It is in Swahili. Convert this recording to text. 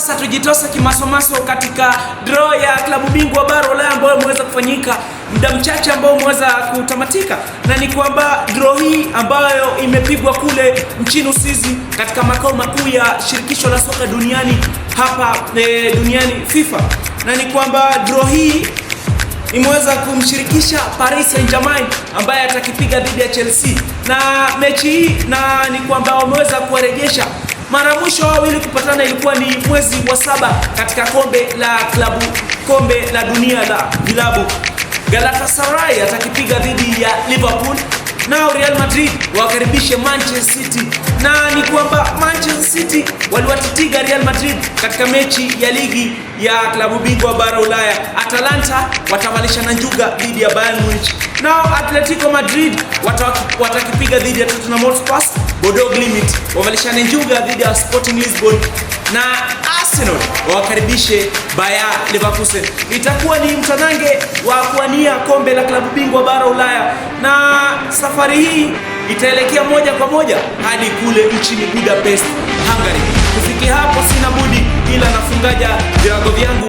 Sasa tujitosa kimasomaso katika draw ya klabu bingwa bara Ulaya ambayo imeweza kufanyika muda mchache ambao umeweza kutamatika, na ni kwamba draw hii ambayo imepigwa kule nchini Uswizi katika makao makuu ya shirikisho la soka duniani hapa duniani FIFA, na ni kwamba draw hii imeweza kumshirikisha Paris Saint-Germain ambaye atakipiga dhidi ya Chelsea, na mechi hii na ni kwamba wameweza kuwarejesha. Mara mwisho wawili kupatana ilikuwa ni mwezi wa 7 katika kombe la dunia la vilabu. Galatasaray atakipiga dhidi ya Liverpool, nao Real Madrid wakaribishe Manchester City, na ni kwamba Manchester City waliwatitiga Real Madrid katika mechi ya ligi ya klabu bingwa bara Ulaya. Atalanta watavalishana njuga dhidi ya Bayern Munich, nao Atletico Madrid watakipiga dhidi ya Tottenham Hotspur. Bordeaux Glimt wavalishane njuga dhidi ya Sporting Lisbon, na Arsenal wakaribishe Bayer Leverkusen. Itakuwa ni mtanange wa kuania kombe la klabu bingwa bara Ulaya, na safari hii itaelekea moja kwa moja hadi kule nchini Budapest, Hungary. Kufikia hapo sina budi ila nafungaja virago vyangu.